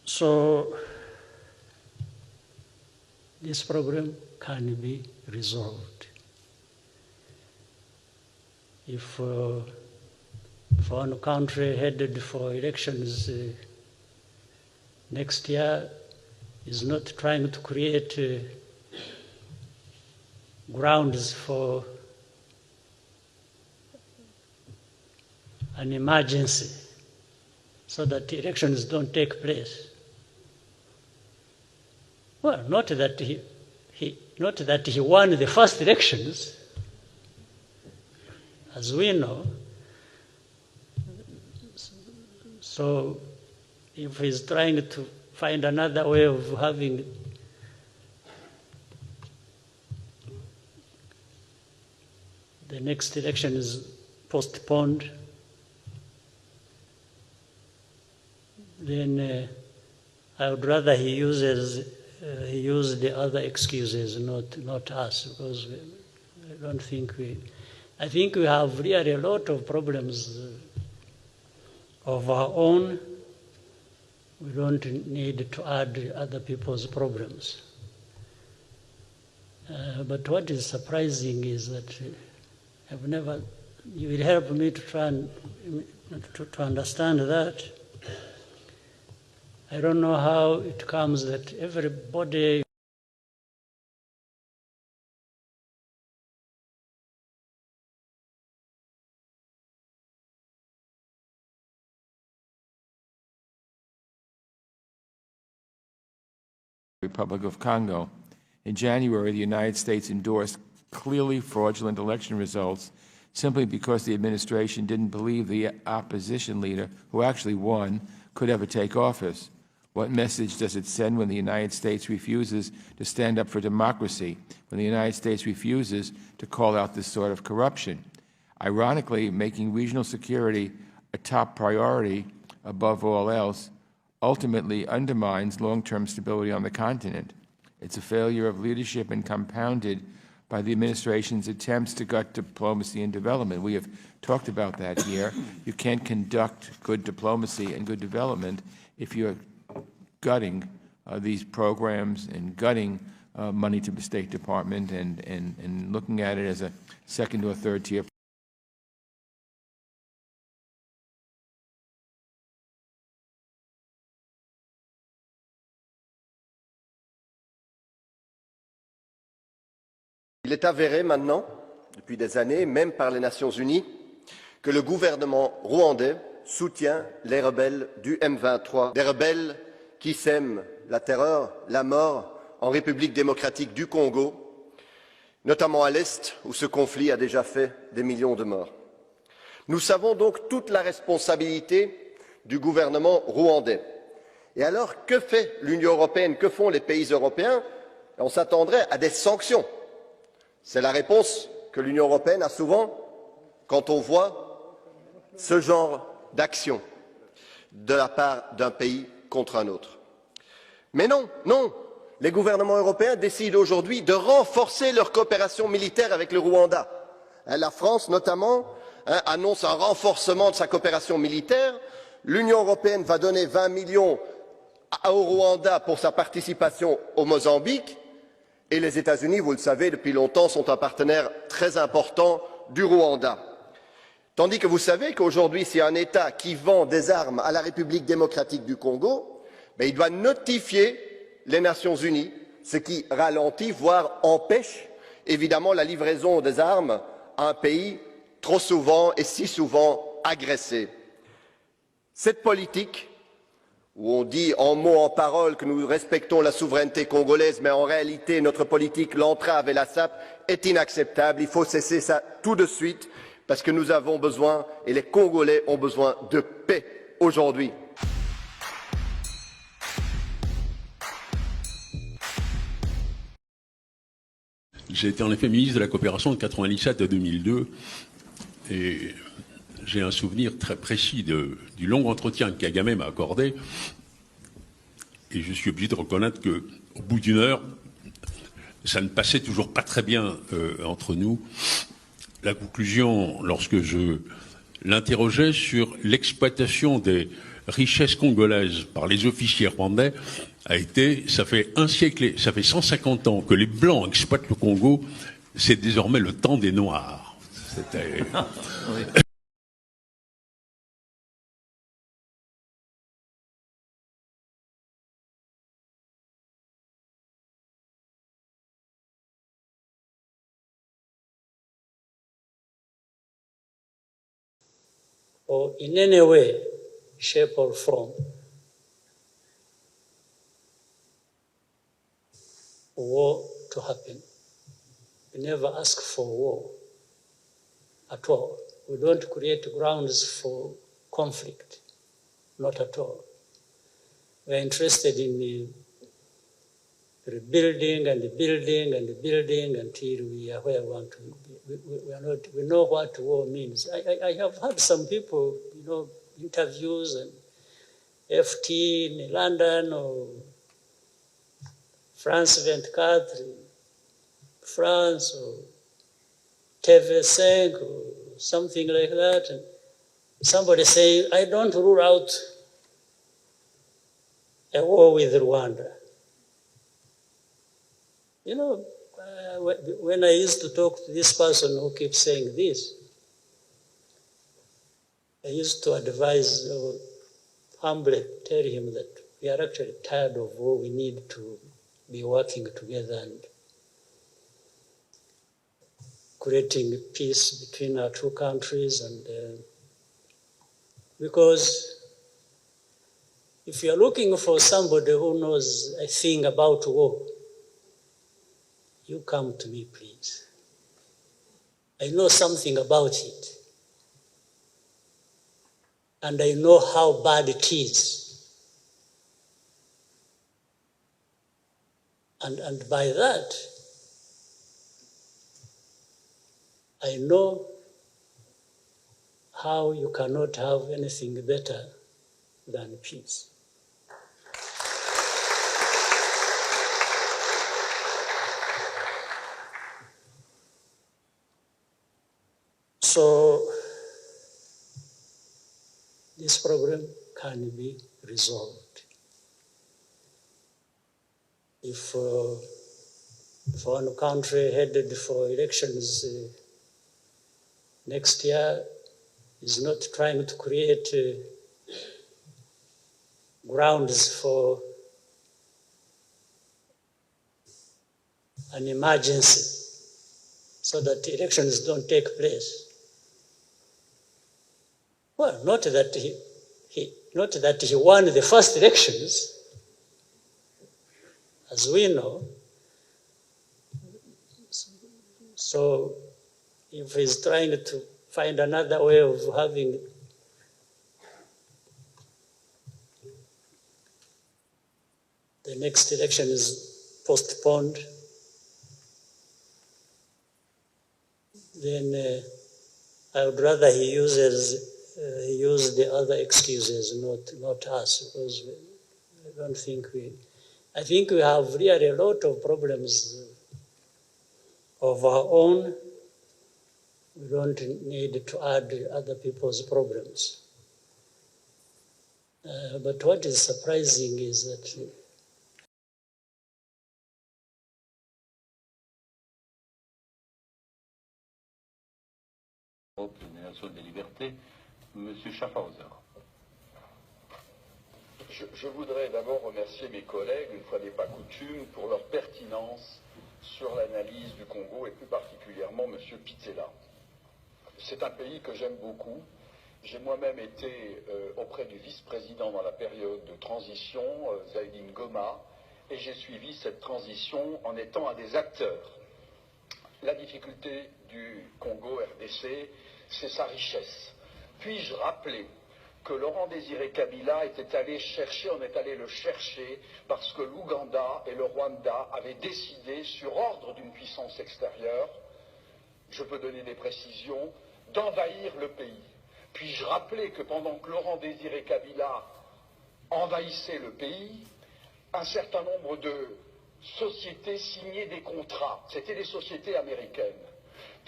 So this problem can be resolved if one country headed for elections next year is not trying to create grounds for an emergency so that elections don't take place. Well, not that he won the first elections, as we know. So if he's trying to find another way of having the next election is postponed, then I would rather he use the other excuses, not us, because I don't think I think we have really a lot of problems of our own. We don't need to add other people's problems. But what is surprising is that you will help me to try and to understand that. I don't know how it comes that everybody Republic of Congo. In January, the United States endorsed clearly fraudulent election results simply because the administration didn't believe the opposition leader, who actually won, could ever take office. What message does it send when the United States refuses to stand up for democracy, when the United States refuses to call out this sort of corruption? Ironically, making regional security a top priority above all else ultimately undermines long-term stability on the continent. It's a failure of leadership and compounded by the administration's attempts to gut diplomacy and development. We have talked about that here. You can't conduct good diplomacy and good development if you're gutting these programs and gutting money to the State Department and looking at it as a second or third tier. Il est avéré maintenant, depuis des années, même par les Nations Unies, que le gouvernement rwandais soutient les rebelles du M23, des rebelles qui sèment la terreur, la mort en République démocratique du Congo, notamment à l'Est, où ce conflit a déjà fait des millions de morts. Nous savons donc toute la responsabilité du gouvernement rwandais. Et alors, que fait l'Union européenne, que font les pays européens? On s'attendrait à des sanctions. C'est la réponse que l'Union européenne a souvent quand on voit ce genre d'action de la part d'un pays contre un autre. Mais non, non, les gouvernements européens décident aujourd'hui de renforcer leur coopération militaire avec le Rwanda. La France, notamment, annonce un renforcement de sa coopération militaire. L'Union européenne va donner 20 millions au Rwanda pour sa participation au Mozambique. Et les États-Unis, vous le savez, depuis longtemps, sont un partenaire très important du Rwanda. Tandis que vous savez qu'aujourd'hui, s'il y a un État qui vend des armes à la République démocratique du Congo, il doit notifier les Nations Unies, ce qui ralentit, voire empêche, évidemment, la livraison des armes à un pays trop souvent et si souvent agressé. Cette politique, où on dit en mots, en paroles que nous respectons la souveraineté congolaise, mais en réalité notre politique l'entrave et la sape, est inacceptable. Il faut cesser ça tout de suite, parce que nous avons besoin, et les Congolais ont besoin de paix aujourd'hui. J'ai été en effet ministre de la coopération de 1997 à 2002, et j'ai un souvenir très précis du long entretien que Kagame m'a accordé, et je suis obligé de reconnaître qu'au bout d'une heure, ça ne passait toujours pas très bien entre nous. La conclusion, lorsque je l'interrogeais sur l'exploitation des richesse congolaise par les officiers rwandais a été, ça fait un siècle, ça fait 150 ans que les Blancs exploitent le Congo, c'est désormais le temps des Noirs. C'était... or in any way, shape or form, war to happen. We never ask for war at all. We don't create grounds for conflict, not at all. We're interested in rebuilding and building and building until we are where we want to be. We know what war means. I have had some people, interviews and FT in London or France 24, France or TV5 or something like that. And somebody saying, I don't rule out a war with Rwanda. When I used to talk to this person who keeps saying this, I used to advise or humbly tell him that we are actually tired of war. We need to be working together and creating peace between our two countries. And because if you're looking for somebody who knows a thing about war, you come to me, please. I know something about it. And I know how bad it is. And by that, I know how you cannot have anything better than peace. So this problem can be resolved. If one country headed for elections next year is not trying to create grounds for an emergency so that elections don't take place. Well, not that he won the first elections, as we know. So if he's trying to find another way of having the next election is postponed, then I would rather he use the other excuses, not us, because I think we have really a lot of problems of our own. We don't need to add other people's problems. But what is surprising is that Génération des libertés, M. Schaffhauser. Je voudrais d'abord remercier mes collègues, une fois n'est pas coutume, pour leur pertinence sur l'analyse du Congo et plus particulièrement M. Pittella. C'est un pays que j'aime beaucoup. J'ai moi-même été auprès du vice-président dans la période de transition, Zaïdi Ngoma, et j'ai suivi cette transition en étant un des acteurs. La difficulté du Congo RDC, c'est sa richesse. Puis-je rappeler que Laurent Désiré Kabila on est allé le chercher parce que l'Ouganda et le Rwanda avaient décidé, sur ordre d'une puissance extérieure, je peux donner des précisions, d'envahir le pays. Puis-je rappeler que pendant que Laurent Désiré Kabila envahissait le pays, un certain nombre de sociétés signaient des contrats, c'était des sociétés américaines.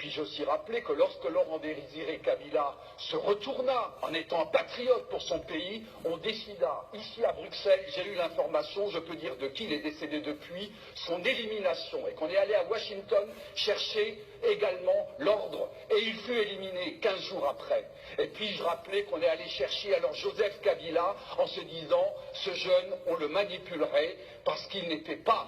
Puis-je aussi rappeler que lorsque Laurent Désiré Kabila se retourna en étant un patriote pour son pays, on décida, ici à Bruxelles, j'ai eu l'information, je peux dire de qui il est décédé depuis, son élimination, et qu'on est allé à Washington chercher également l'ordre, et il fut éliminé 15 jours après. Et puis-je rappeler qu'on est allé chercher alors Joseph Kabila en se disant, ce jeune, on le manipulerait parce qu'il n'était pas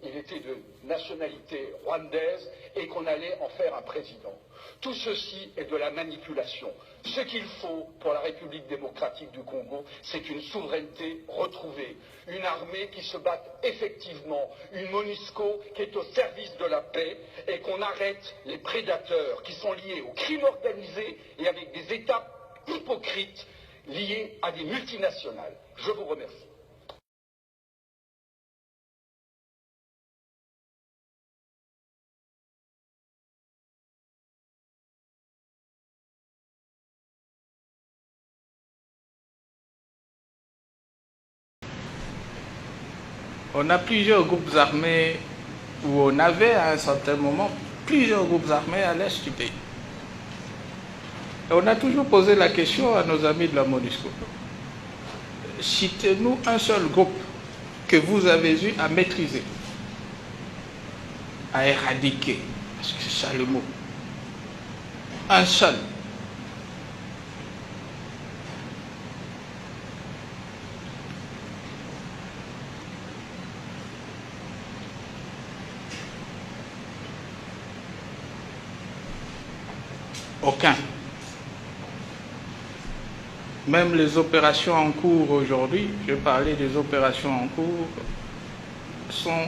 il était de nationalité rwandaise et qu'on allait en faire un président. Tout ceci est de la manipulation. Ce qu'il faut pour la République démocratique du Congo, c'est une souveraineté retrouvée, une armée qui se batte effectivement, une MONUSCO qui est au service de la paix et qu'on arrête les prédateurs qui sont liés au crime organisé et avec des États hypocrites liés à des multinationales. Je vous remercie. On a plusieurs groupes armés, ou on avait à un certain moment plusieurs groupes armés à l'est du pays. Et on a toujours posé la question à nos amis de la MONUSCO. Citez-nous un seul groupe que vous avez eu à maîtriser, à éradiquer, parce que c'est ça le mot. Un seul. Aucun. Même les opérations en cours aujourd'hui, je parlais des opérations en cours, sont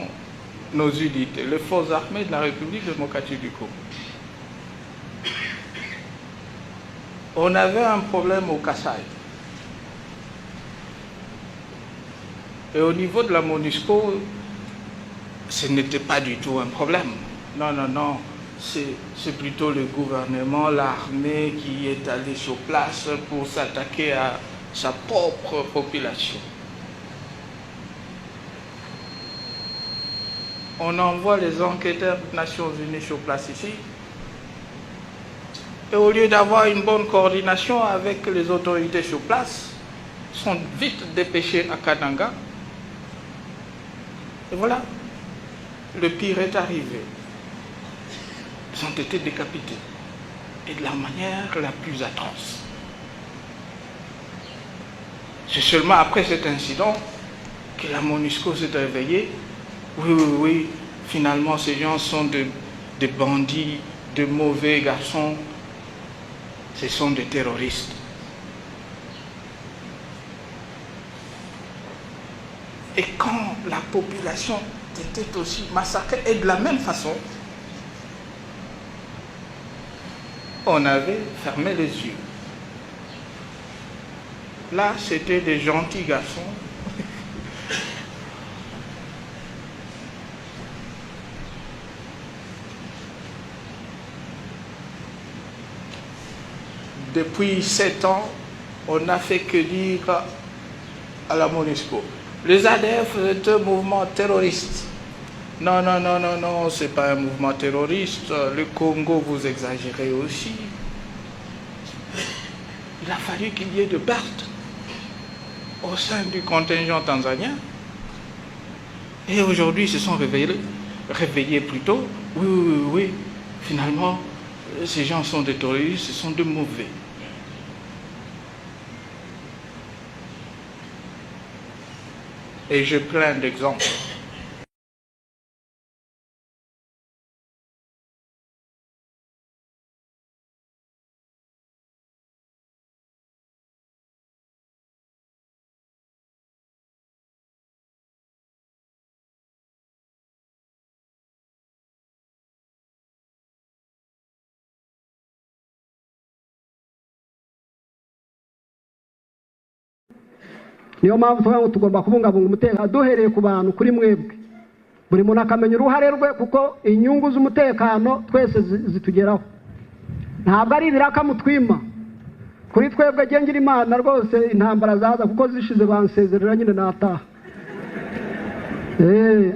nos unités, les forces armées de la République démocratique du Congo. On avait un problème au Kasaï. Et au niveau de la MONUSCO, ce n'était pas du tout un problème. Non, non, non. C'est plutôt le gouvernement, l'armée qui est allé sur place pour s'attaquer à sa propre population. On envoie les enquêteurs des Nations Unies sur place ici. Et au lieu d'avoir une bonne coordination avec les autorités sur place, ils sont vite dépêchés à Kananga. Et voilà, le pire est arrivé. Ils ont été décapités, et de la manière la plus atroce. C'est seulement après cet incident que la MONUSCO s'est réveillée. Oui, oui, oui, finalement ces gens sont des bandits, de mauvais garçons, ce sont des terroristes. Et quand la population était aussi massacrée, et de la même façon, on avait fermé les yeux. Là, c'était des gentils garçons. Depuis 7 ans, on n'a fait que dire à la MONUSCO, les ADF est un mouvement terroriste. Non, non, non, non, non, ce n'est pas un mouvement terroriste. Le Congo, vous exagérez aussi. Il a fallu qu'il y ait de pertes au sein du contingent tanzanien. Et aujourd'hui, ils se sont réveillés plutôt. Oui, oui, oui, oui. Finalement, ces gens sont des terroristes, ce sont de mauvais. Et j'ai plein d'exemples. niyo mpamvu tuvuga ngo tugomba kubungabunga umutekano duhereye ku bantu kuri mwebwe buri muntu akamenya uruhare rwe kuko inyungu z'umutekano twese zitugeraho ntabwo ari ibiraka mutwima kuri twebwe gengera Imana rwose intambara zaza kuko zishize bansezerera nyine nataha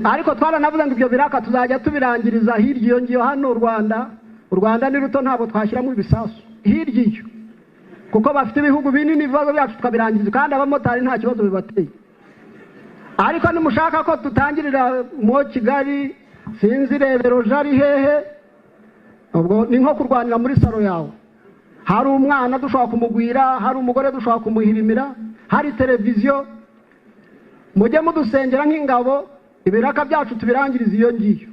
ariko twaranavuze ngo ibyo biraka tuzajya tubirangiriza hirya iyo ngiyo hano u Rwanda u Rwanda ni ruto ntabwo twashyiramo ibisasu hirya iyo kuko bafite ibihugu binini ibibazo byacu tukabirangiza kandi abamotari nta kibazo bibateye ariko nimushaka ko tutangirira mu Kigali sinzi Rebero jari hehe ubwo ni nko kurwanira muri saro yawe hari umwana dushobora kumugwira hari umugore dushobora kumuhirimira hari televiziyo mujye mudusengera nk'ingabo ibiraka byacu tubirangiriza iyo ngiyo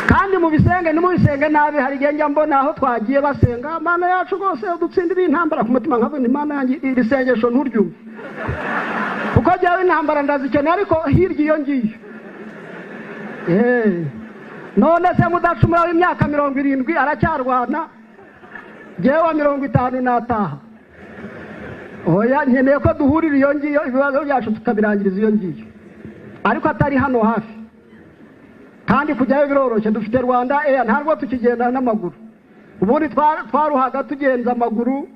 kandi mu bisenge nimubisenge nabi hari igihe njya mbona aho twagiye basenga Mana yacu rwose udutsindire intambara ku mutima nkavuga Imana yanjye iri sengesho nturyumve kuko jyawe intambara ndazikeneye ariko hirya iyo ngiyo none se mudacumura w'imyaka 70 aracyarwana jewe 50 nataha oya nkeneye ko duhurira iyo ngiyo ibibazo byacu tukabirangiriza iyo ngiyo ariko atari hano hafi kandi kujyayo biroroshye dufite Rwanda ntabwo tukigenda n'amaguru ubundi twaruhaga tugenza amaguru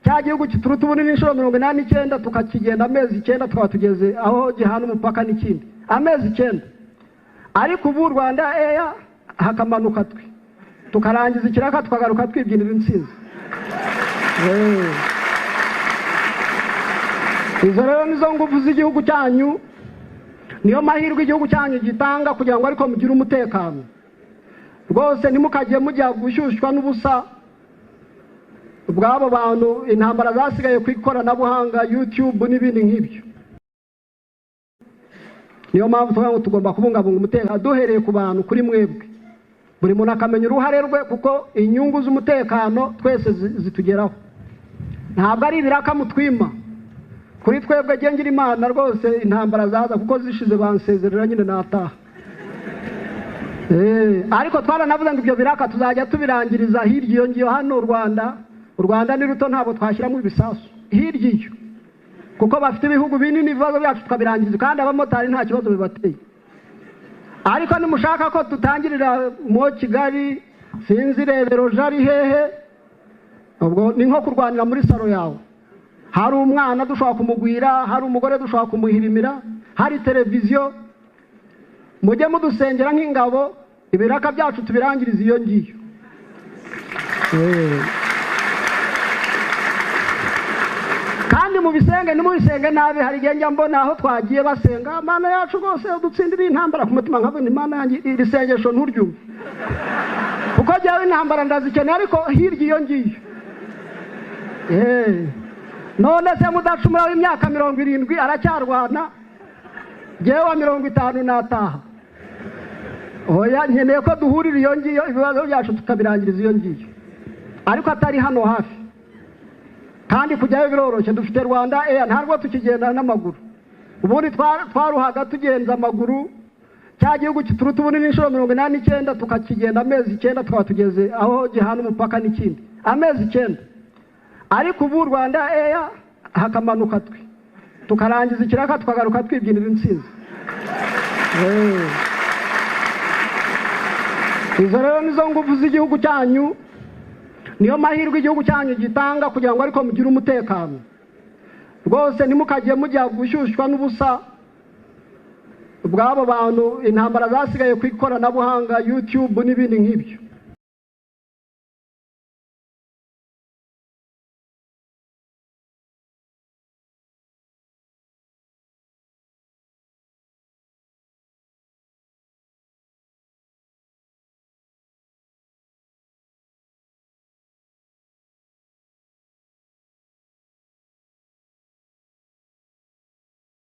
cya gihugu kituruta ubunini inshuro 89 tukakigenda amezi 9 tukaba tugeze aho gihana umupaka n'ikindi amezi 9 ariko ubu Rwanda hakamanuka twe tukarangiza ikiraka tukagaruka twibyinira intsinzi izo rero nizo ngufu z'igihugu cyanyu niyo mahirwe igihugu cyanyu gitanga kugira ngo ariko mugire umutekano rwose nimukagiye mujya gushyushywa n'ubusa bw'abo bantu intambara zasigaye ku ikoranabuhanga YouTube n'ibindi nk'ibyo niyo mpamvu tugomba kubungabunga umutekano duhereye ku bantu kuri mwebwe buri muntu akamenya uruhare rwe kuko inyungu z'umutekano twese zitugeraho ntabwo ari ibiraka mutwima kuri twebwe gengira Imana rwose intambara zaza kuko zishize bansezerera nyine nataha ariko twaranavuze ngo ibyo biraka tuzajya tubirangiriza hirya iyo ngiyo hano u Rwanda ni ruto ntabwo twashyiramo ibisasu hirya iyo kuko bafite ibihugu binini ibibazo byacu tukabirangiriza kandi abamotari nta kibazo bibateye ariko nimushaka ko tutangirira mu Kigali sinzi Rebero jari hehe ubwo ni nko kurwanira muri saro yawe hari umwana dushobora kumugwira hari umugore dushobora kumuhirimira hari televiziyo mujye mudusengera nk'ingabo ibiraka byacu tubirangiriza iyo ngiyo kandi mu bisenge nimubisenge nabi hari igihe njya mbona aho twagiye basenga Mana yacu rwose udutsindire intambara ku mutima nkavuga Imana yanjye iri sengesho nturyumve kuko jyawe intambara ndazikeneye ariko hirya iyo ngiyo none se mudacumura w'imyaka 70 aracyarwana jewe 50 nataha oya nkeneye ko duhurira iyo ngiyo ibibazo byacu tukabirangiriza iyo ngiyo ariko atari hano hafi kandi kujyayo biroroshye dufite Rwanda ntabwo tukigenda n'amaguru ubundi twaruhaga tugenza amaguru cya gihugu kituruta ubunini inshuro 89 tukakigenda amezi 9 tukaba tugeze aho gihana umupaka n'ikindi amezi 9 ariko ubu Rwanda hakamanuka twe tukarangiza ikiraka tukagaruka twibyinira intsinzi izo rero nizo ngufu z'igihugu cyanyu niyo mahirwe igihugu cyanyu gitanga kugira ngo ariko mugire umutekano rwose nimukagiye mujya gushyushywa n'ubusa bw'abo bantu intambara zasigaye ku ikoranabuhanga YouTube n'ibindi nk'ibyo